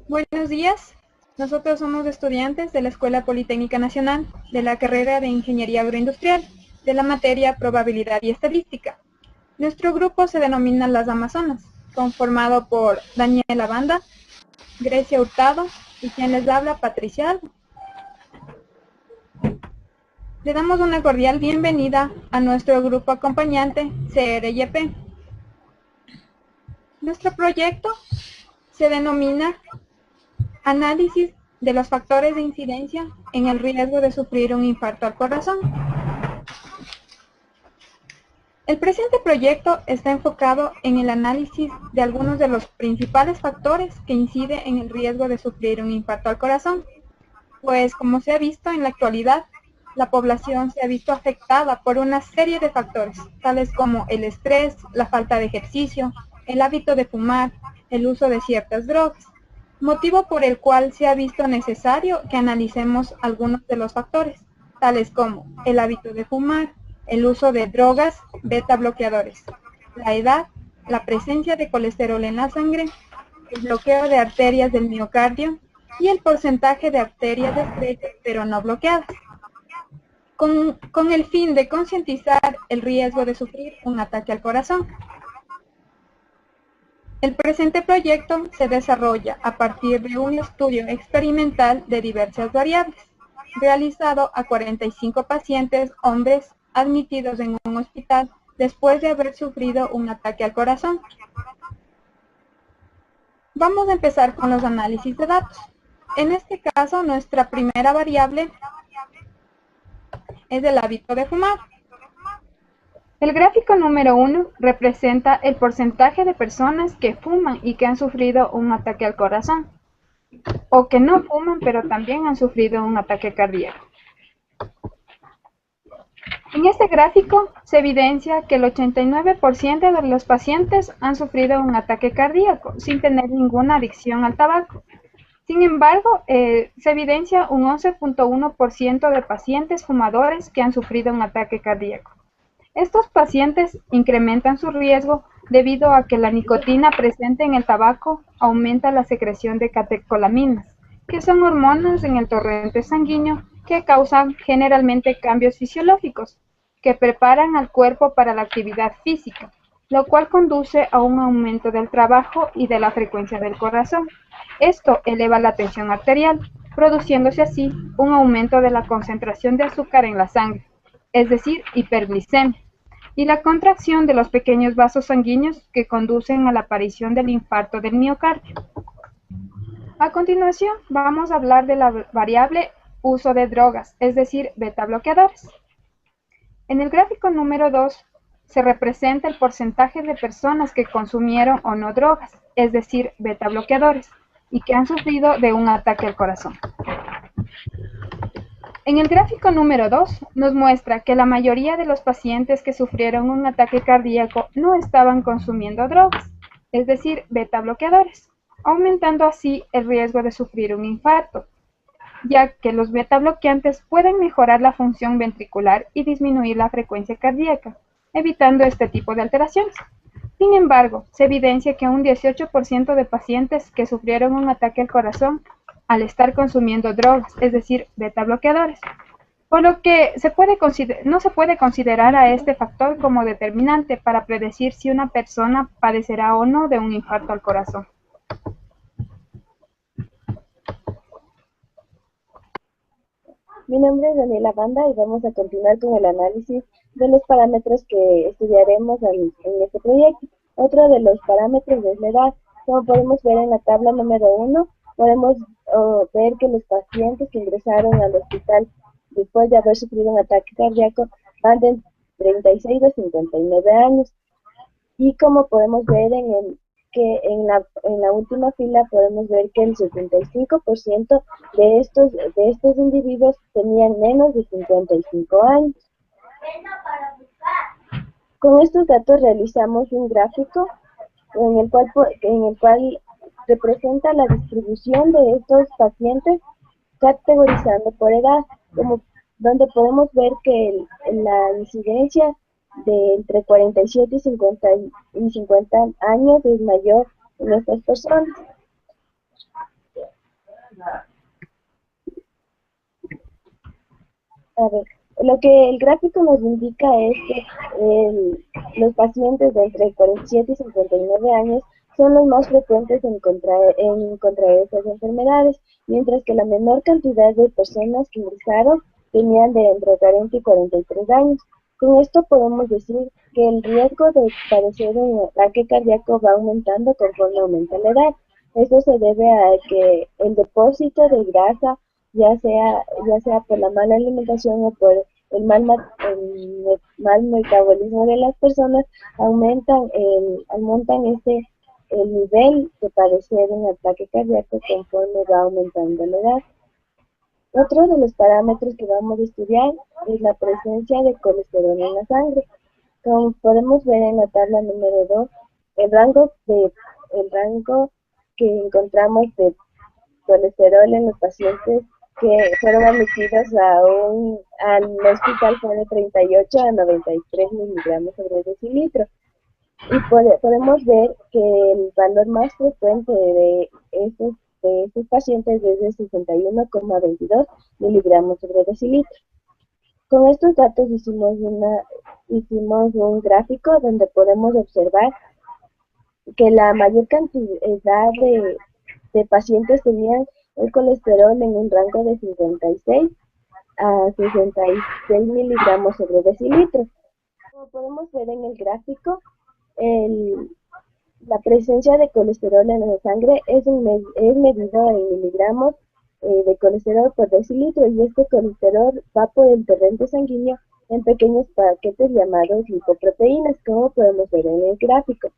Buenos días. Nosotros somos estudiantes de la Escuela Politécnica Nacional de la carrera de Ingeniería Agroindustrial, de la materia Probabilidad y Estadística. Nuestro grupo se denomina Las Amazonas, conformado por Daniela Banda, Grecia Hurtado y quien les habla, Patricia Alba. Le damos una cordial bienvenida a nuestro grupo acompañante CRYP. Nuestro proyecto se denomina Análisis de los factores de incidencia en el riesgo de sufrir un infarto al corazón. El presente proyecto está enfocado en el análisis de algunos de los principales factores que inciden en el riesgo de sufrir un infarto al corazón, pues como se ha visto en la actualidad, la población se ha visto afectada por una serie de factores, tales como el estrés, la falta de ejercicio, el hábito de fumar, el uso de ciertas drogas, motivo por el cual se ha visto necesario que analicemos algunos de los factores, tales como el hábito de fumar, el uso de drogas beta bloqueadores, la edad, la presencia de colesterol en la sangre, el bloqueo de arterias del miocardio y el porcentaje de arterias estrechas pero no bloqueadas, con el fin de concientizar el riesgo de sufrir un ataque al corazón. El presente proyecto se desarrolla a partir de un estudio experimental de diversas variables, realizado a 45 pacientes hombres admitidos en un hospital después de haber sufrido un ataque al corazón. Vamos a empezar con los análisis de datos. En este caso, nuestra primera variable es el hábito de fumar. El gráfico número 1 representa el porcentaje de personas que fuman y que han sufrido un ataque al corazón, o que no fuman pero también han sufrido un ataque cardíaco. En este gráfico se evidencia que el 89% de los pacientes han sufrido un ataque cardíaco sin tener ninguna adicción al tabaco. Sin embargo, se evidencia un 11.1% de pacientes fumadores que han sufrido un ataque cardíaco. Estos pacientes incrementan su riesgo debido a que la nicotina presente en el tabaco aumenta la secreción de catecolaminas, que son hormonas en el torrente sanguíneo que causan generalmente cambios fisiológicos, que preparan al cuerpo para la actividad física, lo cual conduce a un aumento del trabajo y de la frecuencia del corazón. Esto eleva la tensión arterial, produciéndose así un aumento de la concentración de azúcar en la sangre, es decir, hiperglicemia, y la contracción de los pequeños vasos sanguíneos que conducen a la aparición del infarto del miocardio. A continuación, vamos a hablar de la variable uso de drogas, es decir, beta bloqueadores. En el gráfico número 2 se representa el porcentaje de personas que consumieron o no drogas, es decir, beta bloqueadores, y que han sufrido de un ataque al corazón. En el gráfico número 2 nos muestra que la mayoría de los pacientes que sufrieron un ataque cardíaco no estaban consumiendo drogas, es decir, beta bloqueadores, aumentando así el riesgo de sufrir un infarto, ya que los beta bloqueantes pueden mejorar la función ventricular y disminuir la frecuencia cardíaca, evitando este tipo de alteraciones. Sin embargo, se evidencia que un 18% de pacientes que sufrieron un ataque al corazón al estar consumiendo drogas, es decir, beta bloqueadores, por lo que no se puede considerar a este factor como determinante para predecir si una persona padecerá o no de un infarto al corazón. Mi nombre es Daniela Banda y vamos a continuar con el análisis de los parámetros que estudiaremos en este proyecto. Otro de los parámetros es la edad. Como podemos ver en la tabla número 1, podemos ver que los pacientes que ingresaron al hospital después de haber sufrido un ataque cardíaco van de 36 a 59 años. Y como podemos ver en la última fila podemos ver que el 75% de estos individuos tenían menos de 55 años. Con estos datos realizamos un gráfico en el cual representa la distribución de estos pacientes categorizando por edad, donde podemos ver que la incidencia de entre 47 y 50 años es mayor en estas personas. A ver, lo que el gráfico nos indica es que los pacientes de entre 47 y 59 años son los más frecuentes en contraer estas enfermedades, mientras que la menor cantidad de personas que ingresaron tenían de entre 40 y 43 años. Con esto podemos decir que el riesgo de padecer un ataque cardíaco va aumentando conforme aumenta la edad. Esto se debe a que el depósito de grasa, ya sea por la mala alimentación o por el mal metabolismo de las personas, aumentan el nivel de padecer un ataque cardíaco conforme va aumentando la edad. Otro de los parámetros que vamos a estudiar es la presencia de colesterol en la sangre. Como podemos ver en la tabla número 2, el rango que encontramos de colesterol en los pacientes que fueron admitidos al hospital fue de 38 a 93 miligramos sobre decilitro. Y podemos ver que el valor más frecuente de estos pacientes es de 61,22 miligramos sobre decilitro. Con estos datos hicimos un gráfico donde podemos observar que la mayor cantidad de pacientes tenían el colesterol en un rango de 56 a 66 miligramos sobre decilitro. Como podemos ver en el gráfico, la presencia de colesterol en la sangre es medido en miligramos de colesterol por decilitro, y este colesterol va por el torrente sanguíneo en pequeños paquetes llamados lipoproteínas, como podemos ver en el gráfico.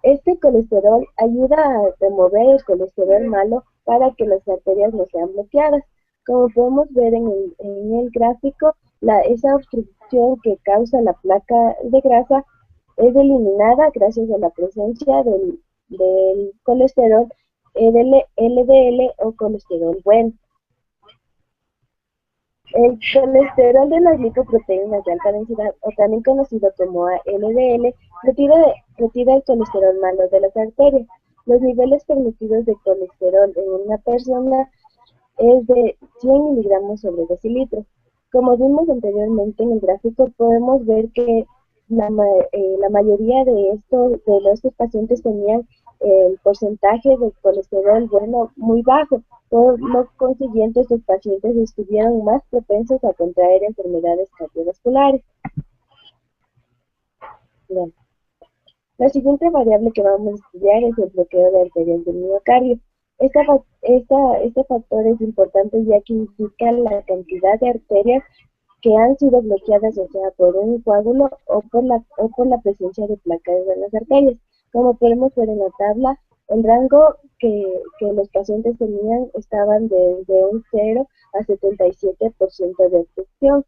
Este colesterol ayuda a remover el colesterol malo para que las arterias no sean bloqueadas. Como podemos ver en el gráfico, esa obstrucción que causa la placa de grasa es eliminada gracias a la presencia del colesterol LDL o colesterol bueno. El colesterol de las lipoproteínas de alta densidad, o también conocido como LDL, retira el colesterol malo de las arterias. Los niveles permitidos de colesterol en una persona es de 100 miligramos sobre decilitro. Como vimos anteriormente en el gráfico, podemos ver que la mayoría de estos pacientes tenían el porcentaje de colesterol bueno muy bajo. Por lo consiguiente, estos pacientes estuvieron más propensos a contraer enfermedades cardiovasculares. Bien. La siguiente variable que vamos a estudiar es el bloqueo de arterias del miocardio. Este factor es importante ya que indica la cantidad de arterias que han sido bloqueadas, ya sea por un coágulo o por la presencia de placas en las arterias. Como podemos ver en la tabla, el rango que los pacientes tenían estaban desde un 0 a 77% de obstrucción,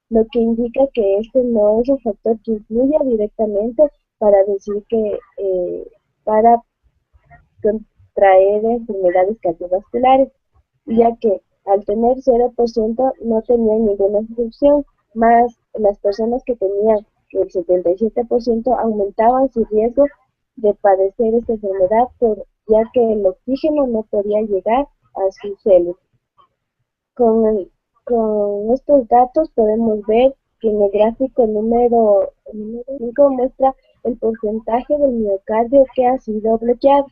lo que indica que este no es un factor que influya directamente para decir que para contraer enfermedades cardiovasculares, ya que al tener 0% no tenían ninguna obstrucción, más las personas que tenían el 77% aumentaban su riesgo de padecer esta enfermedad, ya que el oxígeno no podía llegar a sus células. Con estos datos podemos ver que en el gráfico número 5 muestra el porcentaje del miocardio que ha sido bloqueado.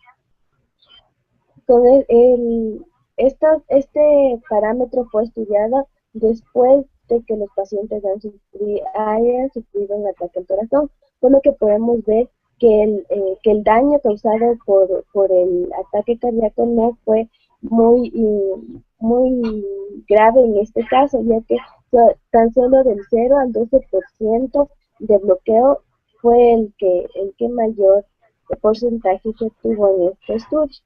Con este parámetro fue estudiado después de que los pacientes hayan sufrido un ataque al corazón, por lo que podemos ver que el daño causado por el ataque cardíaco no fue muy grave en este caso, ya que tan solo del 0 al 12% de bloqueo fue el que mayor porcentaje se obtuvo en este estudio.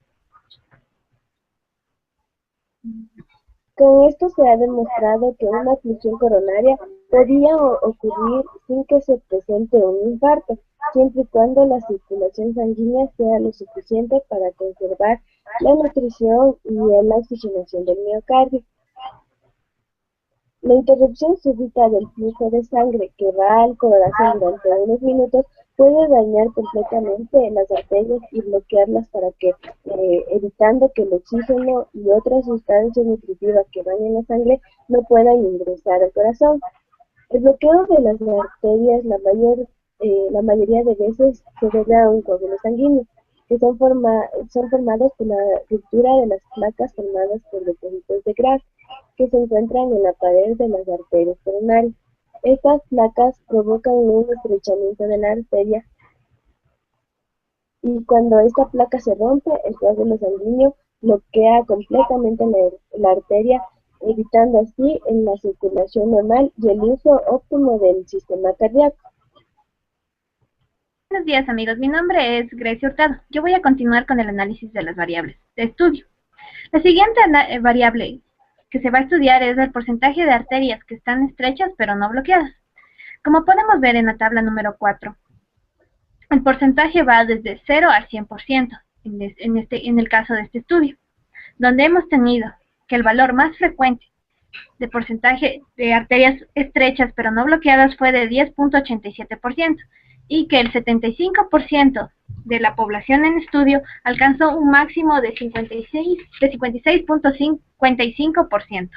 Con esto se ha demostrado que una oclusión coronaria podía ocurrir sin que se presente un infarto, siempre y cuando la circulación sanguínea sea lo suficiente para conservar la nutrición y la oxigenación del miocardio. La interrupción súbita del flujo de sangre que va al corazón durante unos minutos puede dañar completamente las arterias y bloquearlas para que, evitando que el oxígeno y otras sustancias nutritivas que van en la sangre no puedan ingresar al corazón. El bloqueo de las arterias la mayoría de veces se debe a un coágulo sanguíneo, que son formados por la ruptura de las placas formadas por depósitos de grasa que se encuentran en la pared de las arterias coronarias. Estas placas provocan un estrechamiento de la arteria y cuando esta placa se rompe, el coágulo sanguíneo bloquea completamente la arteria, evitando así en la circulación normal y el uso óptimo del sistema cardíaco. Buenos días amigos, mi nombre es Grecia Hurtado. Yo voy a continuar con el análisis de las variables de estudio. La siguiente variable que se va a estudiar es el porcentaje de arterias que están estrechas pero no bloqueadas. Como podemos ver en la tabla número 4, el porcentaje va desde 0 al 100% en el caso de este estudio, donde hemos tenido que el valor más frecuente de porcentaje de arterias estrechas pero no bloqueadas fue de 10.87% y que el 75% de la población en estudio alcanzó un máximo de 56.55%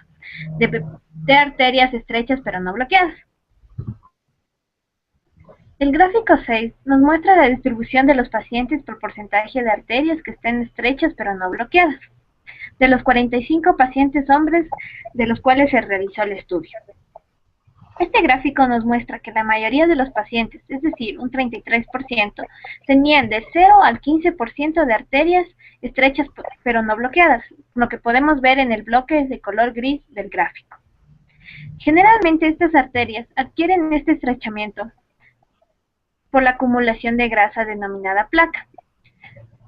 de arterias estrechas pero no bloqueadas. El gráfico 6 nos muestra la distribución de los pacientes por porcentaje de arterias que estén estrechas pero no bloqueadas, de los 45 pacientes hombres de los cuales se realizó el estudio. Este gráfico nos muestra que la mayoría de los pacientes, es decir, un 33%, tenían de 0 al 15% de arterias estrechas pero no bloqueadas, lo que podemos ver en el bloque de color gris del gráfico. Generalmente estas arterias adquieren este estrechamiento por la acumulación de grasa denominada placa,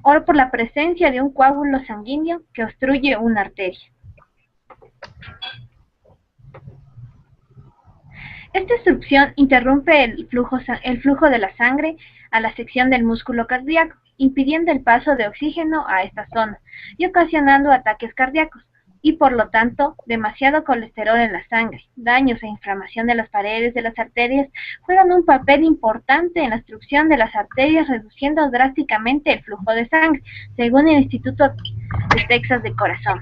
o por la presencia de un coágulo sanguíneo que obstruye una arteria. Esta obstrucción interrumpe el flujo de la sangre a la sección del músculo cardíaco, impidiendo el paso de oxígeno a esta zona y ocasionando ataques cardíacos, y por lo tanto, demasiado colesterol en la sangre, daños e inflamación de las paredes de las arterias juegan un papel importante en la obstrucción de las arterias, reduciendo drásticamente el flujo de sangre, según el Instituto de Texas de Corazón.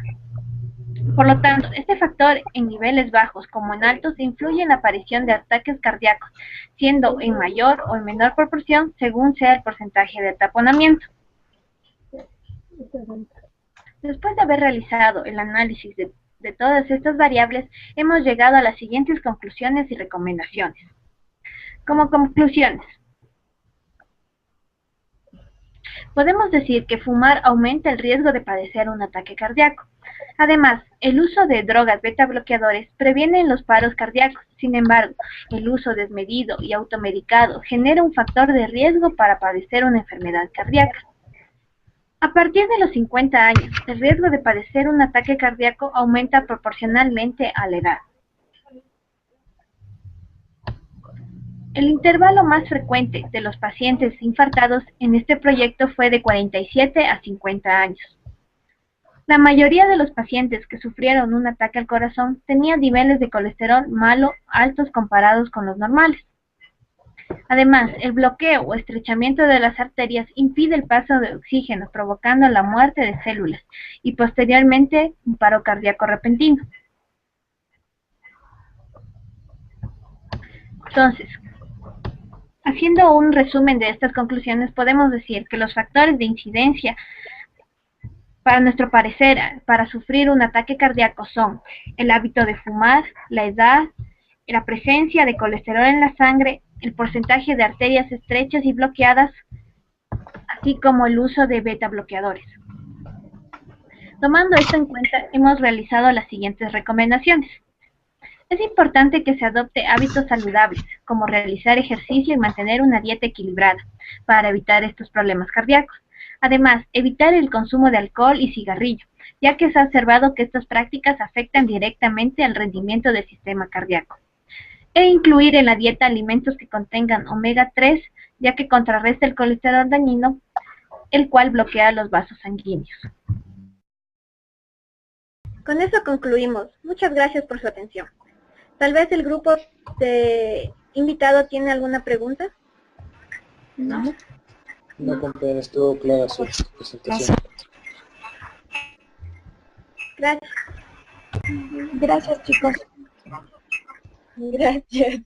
Por lo tanto, este factor en niveles bajos como en altos influye en la aparición de ataques cardíacos, siendo en mayor o en menor proporción según sea el porcentaje de taponamiento. Después de haber realizado el análisis de todas estas variables, hemos llegado a las siguientes conclusiones y recomendaciones. Como conclusiones, podemos decir que fumar aumenta el riesgo de padecer un ataque cardíaco. Además, el uso de drogas beta bloqueadores previene los paros cardíacos. Sin embargo, el uso desmedido y automedicado genera un factor de riesgo para padecer una enfermedad cardíaca. A partir de los 50 años, el riesgo de padecer un ataque cardíaco aumenta proporcionalmente a la edad. El intervalo más frecuente de los pacientes infartados en este proyecto fue de 47 a 50 años. La mayoría de los pacientes que sufrieron un ataque al corazón tenían niveles de colesterol malo altos comparados con los normales. Además, el bloqueo o estrechamiento de las arterias impide el paso de oxígeno, provocando la muerte de células y posteriormente un paro cardíaco repentino. Entonces, haciendo un resumen de estas conclusiones, podemos decir que los factores de incidencia para nuestro parecer, para sufrir un ataque cardíaco son el hábito de fumar, la edad, la presencia de colesterol en la sangre, el porcentaje de arterias estrechas y bloqueadas, así como el uso de beta bloqueadores. Tomando esto en cuenta, hemos realizado las siguientes recomendaciones. Es importante que se adopte hábitos saludables, como realizar ejercicio y mantener una dieta equilibrada, para evitar estos problemas cardíacos. Además, evitar el consumo de alcohol y cigarrillo, ya que se ha observado que estas prácticas afectan directamente al rendimiento del sistema cardíaco. E incluir en la dieta alimentos que contengan omega 3, ya que contrarresta el colesterol dañino, el cual bloquea los vasos sanguíneos. Con eso concluimos. Muchas gracias por su atención. Tal vez el grupo de invitado tiene alguna pregunta. No. No, compañero, estuvo clara su presentación. Gracias. Gracias, chicos. Gracias.